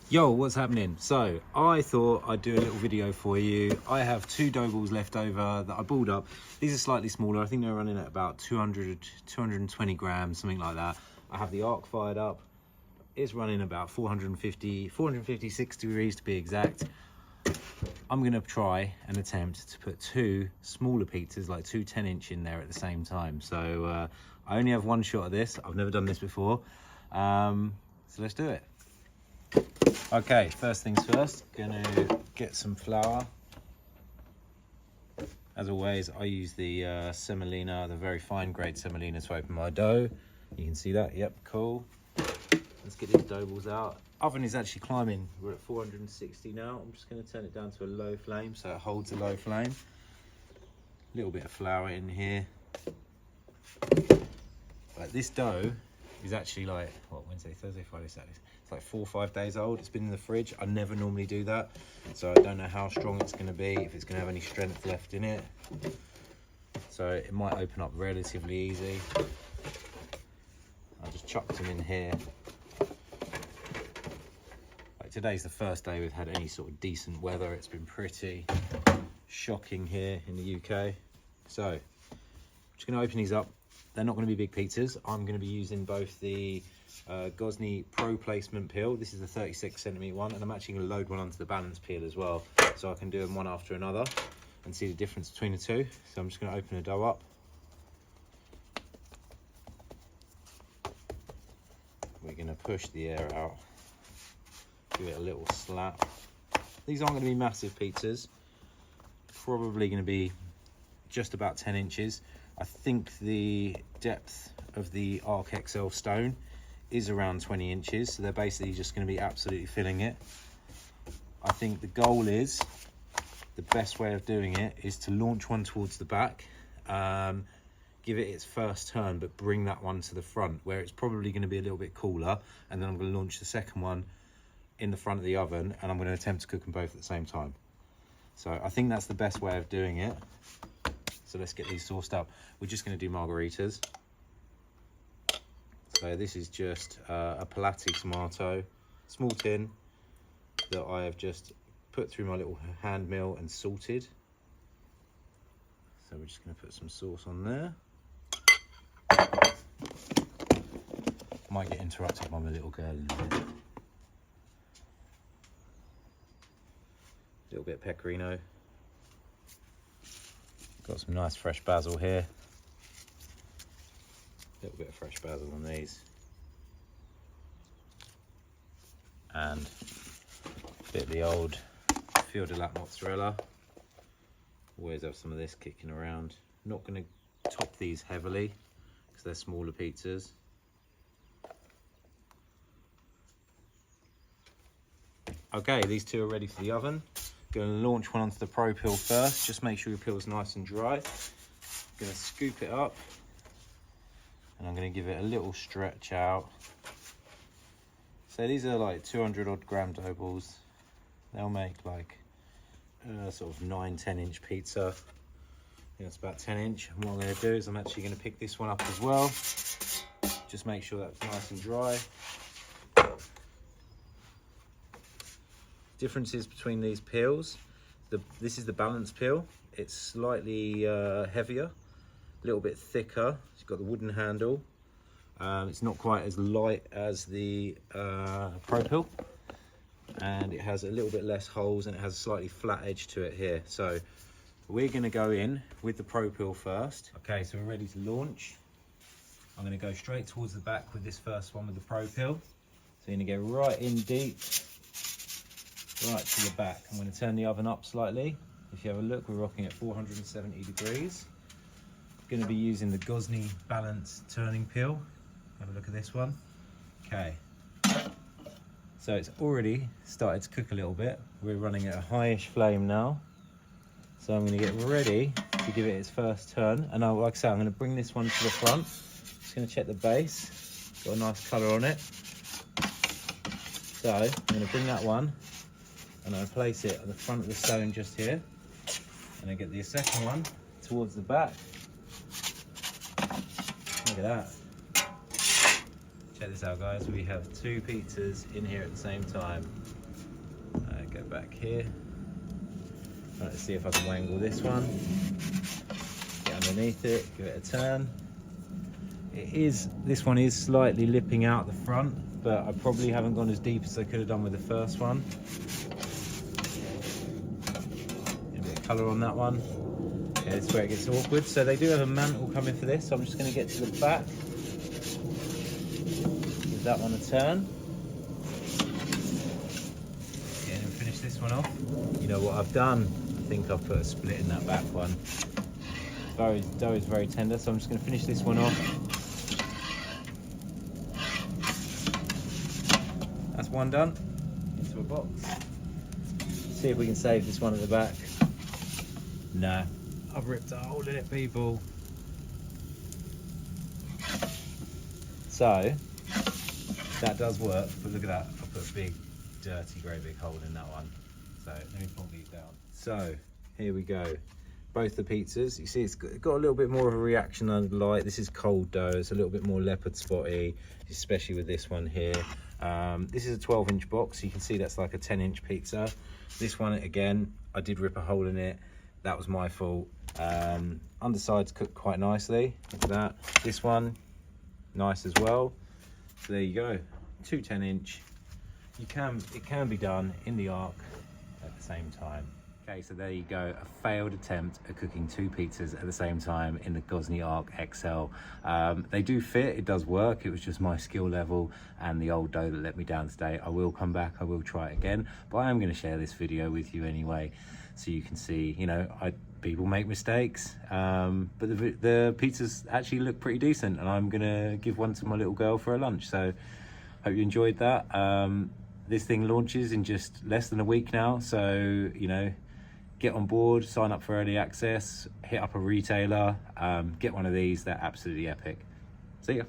Yo, what's happening? So I thought I'd do a little video for you. I have two dough balls left over that I balled up. These are slightly smaller. I think they're running at about 220 grams, something like that. I have the arc fired up. It's running about 456 degrees to be exact. I'm gonna try and attempt to put two smaller pizzas, like two 10-inch in there at the same time. So I only have one shot of this. I've never done this before. So let's do it. Okay, first things first, gonna get some flour. As always, I use the semolina, the very fine grade semolina to open my dough. You can see that, yep, cool. Let's get these dough balls out. Oven is actually climbing, we're at 460 now. I'm just gonna turn it down to a low flame so it holds a low flame. A little bit of flour in here. Like this dough is actually like, what, Wednesday, Thursday, Friday, Saturday. It's like 4 or 5 days old. It's been in the fridge. I never normally do that. So I don't know how strong it's gonna be, if it's gonna have any strength left in it. So it might open up relatively easy. I just chucked them in here. Like today's the first day we've had any sort of decent weather. It's been pretty shocking here in the UK. So I'm just gonna open these up. They're not going to be big pizzas. I'm going to be using both the Gosney Pro Placement peel. This is the 36cm one, and I'm actually going to load one onto the balance peel as well, so I can do them one after another and see the difference between the two. So I'm just going to open the dough up. We're going to push the air out, give it a little slap. These aren't going to be massive pizzas, probably going to be just about 10 inches. I think the depth of the Arc XL stone is around 20 inches, so they're basically just going to be absolutely filling it. I think the goal is, the best way of doing it is to launch one towards the back, give it its first turn, but bring that one to the front where it's probably going to be a little bit cooler, and then I'm going to launch the second one in the front of the oven, and I'm going to attempt to cook them both at the same time. So I think that's the best way of doing it. So let's get these sauced up. We're just going to do margaritas. So this is just a Palati tomato, small tin that I have just put through my little hand mill and salted. So we're just going to put some sauce on there. Might get interrupted by my little girl in a minute. A little bit of pecorino. Got some nice fresh basil here. A little bit of fresh basil on these. And a bit of the old Fior di Latte mozzarella. Always have some of this kicking around. Not going to top these heavily because they're smaller pizzas. Okay, these two are ready for the oven. Going to launch one onto the Pro peel first. Just make sure your peel is nice and dry. Going to scoop it up, and I'm going to give it a little stretch out. So these are like 200 odd gram dough balls. They'll make like sort of 9-10 inch pizza. I think that's about 10 inch. And what I'm going to do is I'm actually going to pick this one up as well. Just make sure that's nice and dry. Differences between these peels. This is the balance peel. It's slightly heavier, a little bit thicker. It's got the wooden handle. It's not quite as light as the Pro peel, and it has a little bit less holes, and it has a slightly flat edge to it here. So we're going to go in with the Pro peel first. Okay, so we're ready to launch. I'm going to go straight towards the back with this first one with the Pro peel. So you're going to go right in deep. Right to the back. I'm going to turn the oven up slightly. If you have a look, we're rocking at 470 degrees. Going to be using the Gosney Balance turning peel. Have a look at this one. Okay. So it's already started to cook a little bit. We're running at a highish flame now. So I'm going to get ready to give it its first turn. And like I say, I'm going to bring this one to the front. Just going to check the base. Got a nice colour on it. So I'm going to bring that one, and I'll place it at the front of the stone just here, and I get the second one towards the back. Look at that. Check this out, guys. We have 2 pizzas in here at the same time. Go back here. Right, let's see if I can wangle this one. Get underneath it, give it a turn. This one is slightly lipping out the front, but I probably haven't gone as deep as I could have done with the first one. A bit of colour on that one. Okay, this is where it gets awkward. So they do have a mantle coming for this, so I'm just going to get to the back. Give that one a turn. Yeah, and finish this one off. You know what I've done? I think I've put a split in that back one. Dough is very tender, so I'm just going to finish this one off. That's one done. Into a box. See if we can save this one at the back. No, I've ripped a hole in it, people. So that does work, but look at that. I put a big, dirty, great big hole in that one. So let me pull these down. So here we go. Both the pizzas, you see it's got a little bit more of a reaction under the light. This is cold dough, it's a little bit more leopard spotty, especially with this one here. This is a 12-inch box, so you can see that's like a 10-inch pizza. This one, again, I did rip a hole in it. That was my fault. Underside's cooked quite nicely. Look at that. This one, nice as well. So there you go, 2 10-inch. It can be done in the arc at the same time. Okay, so there you go, a failed attempt at cooking 2 pizzas at the same time in the Gosney Arc XL. They do fit, it does work. It was just my skill level and the old dough that let me down today. I will come back, I will try it again, but I am going to share this video with you anyway, so you can see, you know, people make mistakes, but the pizzas actually look pretty decent, and I'm going to give one to my little girl for a lunch. So hope you enjoyed that. This thing launches in just less than a week now, so, you know, get on board, sign up for early access, hit up a retailer, get one of these. They're absolutely epic. See ya.